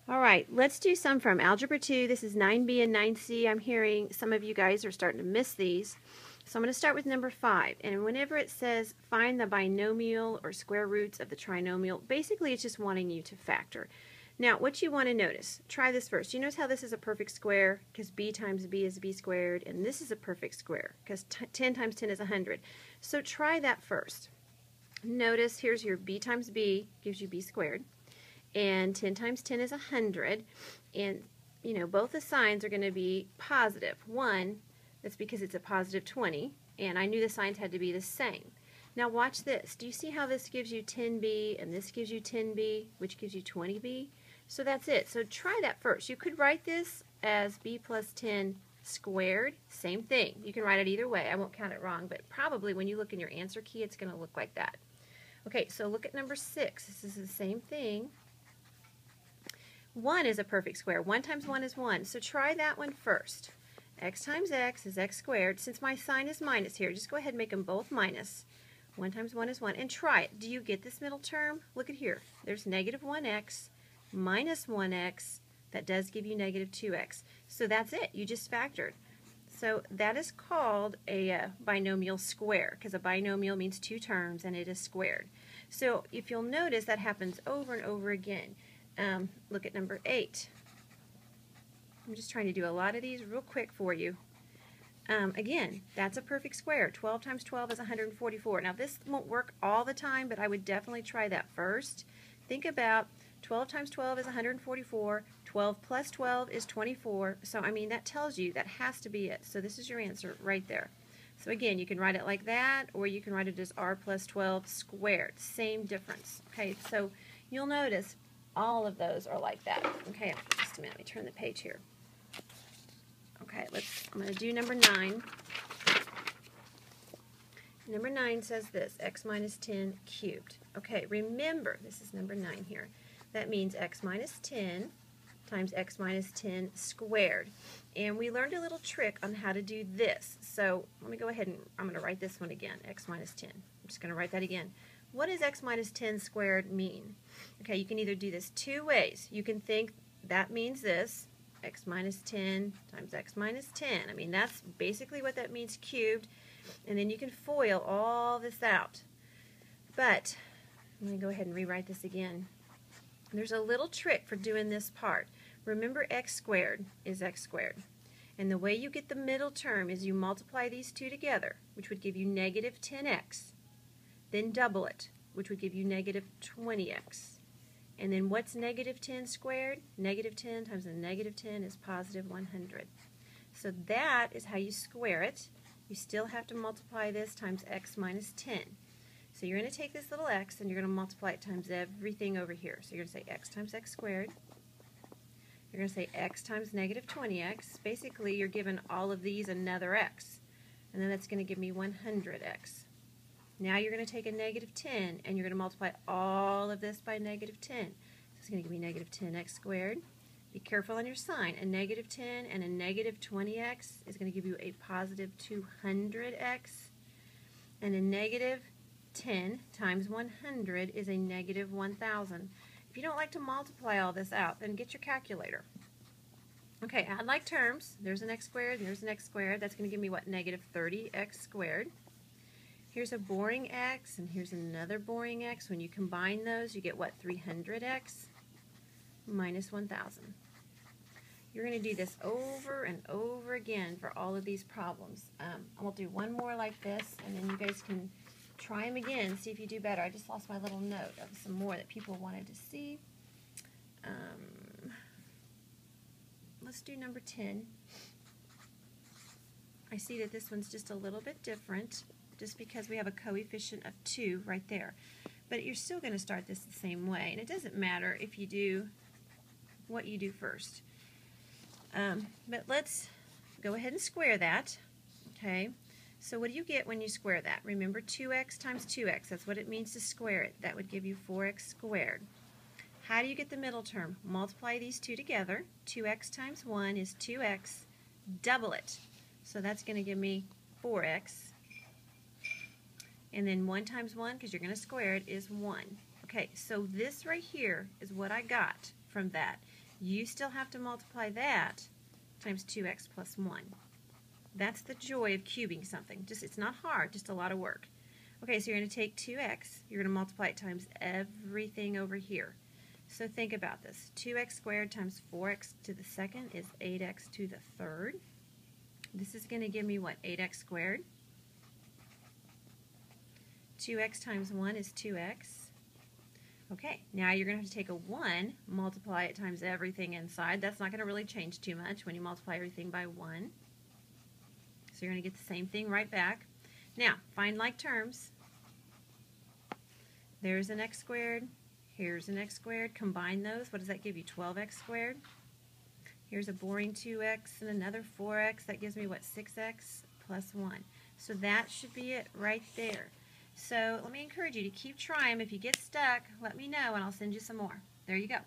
All right, let's do some from Algebra 2. This is 9B and 9C. I'm hearing some of you guys are starting to miss these. So I'm going to start with number 5. And whenever it says find the binomial or square roots of the trinomial, basically it's just wanting you to factor. Now, what you want to notice, try this first. You notice how this is a perfect square because b times b is b squared, and this is a perfect square because 10 times 10 is 100. So try that first. Notice here's your b times b gives you b squared. And 10 times 10 is 100, and you know both the signs are going to be positive. One, that's because it's a positive 20, and I knew the signs had to be the same. Now watch this. Do you see how this gives you 10b and this gives you 10b, which gives you 20b? So that's it. So try that first. You could write this as b plus 10 squared. Same thing. You can write it either way. I won't count it wrong, but probably when you look in your answer key, it's going to look like that. Okay, so look at number 6. This is the same thing. 1 is a perfect square. 1 times 1 is 1. So try that one first. X times x is x squared. Since my sign is minus here, just go ahead and make them both minus. 1 times 1 is 1. And try it. Do you get this middle term? Look at here. There's negative 1x minus 1x. That does give you negative 2x. So that's it. You just factored. So that is called a binomial square because a binomial means two terms and it is squared. So if you'll notice, that happens over and over again. Look at number 8. I'm just trying to do a lot of these real quick for you. Again, that's a perfect square. 12 times 12 is 144. Now this won't work all the time, but I would definitely try that first. Think about 12 times 12 is 144. 12 plus 12 is 24. So I mean that tells you that has to be it. So this is your answer right there. So again, you can write it like that, or you can write it as r plus 12 squared. Same difference. Okay, so you'll notice all of those are like that. Okay, just a minute. Let me turn the page here. Okay, I'm going to do number 9. Number 9 says this, x minus 10 cubed. Okay, remember, this is number 9 here. That means x minus 10 times x minus 10 squared. And we learned a little trick on how to do this. So let me go ahead and I'm going to write this one again, x minus 10. I'm just going to write that again. What does x minus 10 squared mean? Okay, you can either do this two ways. You can think that means this, x minus 10 times x minus 10. I mean, that's basically what that means, cubed. And then you can FOIL all this out. But I'm going to go ahead and rewrite this again. There's a little trick for doing this part. Remember, x squared is x squared. And the way you get the middle term is you multiply these two together, which would give you negative 10x. Then double it, which would give you negative 20x. And then what's negative 10 squared? Negative 10 times a negative 10 is positive 100. So that is how you square it. You still have to multiply this times x minus 10. So you're going to take this little x and you're going to multiply it times everything over here. So you're going to say x times x squared. You're going to say x times negative 20x. Basically, you're giving all of these another x. And then that's going to give me 100x. Now you're going to take a negative 10 and you're going to multiply all of this by negative 10. So it's going to give me negative 10x squared. Be careful on your sign. A negative 10 and a negative 20x is going to give you a positive 200x. And a negative 10 times 100 is a negative 1,000. If you don't like to multiply all this out, then get your calculator. Okay, add like terms. There's an x squared and there's an x squared. That's going to give me what? Negative 30x squared. Here's a boring x, and here's another boring x. When you combine those, you get what? 300x minus 1,000. You're going to do this over and over again for all of these problems. I'll do one more like this, and then you guys can try them again and see if you do better. I just lost my little note of some more that people wanted to see. Let's do number 10. I see that this one's just a little bit different, just because we have a coefficient of 2 right there. But you're still going to start this the same way. And it doesn't matter if you do what you do first. But let's go ahead and square that. Okay. So what do you get when you square that? Remember, 2x times 2x. That's what it means to square it. That would give you 4x squared. How do you get the middle term? Multiply these two together. 2x times 1 is 2x. Double it. So that's going to give me 4x. And then 1 times 1, because you're going to square it, is 1. Okay, so this right here is what I got from that. you still have to multiply that times 2x plus 1. That's the joy of cubing something. It's not hard, just a lot of work. Okay, so you're going to take 2x, you're going to multiply it times everything over here. So think about this. 2x squared times 4x to the second is 8x to the third. This is going to give me what? 8x squared. 2x times 1 is 2x. Okay, now you're going to have to take a 1, multiply it times everything inside. That's not going to really change too much when you multiply everything by 1. So you're going to get the same thing right back. Now, find like terms. There's an x squared. Here's an x squared. Combine those. What does that give you? 12x squared. Here's a boring 2x and another 4x. That gives me, what, 6x plus 1. So that should be it right there. So let me encourage you to keep trying. If you get stuck, let me know and I'll send you some more. There you go.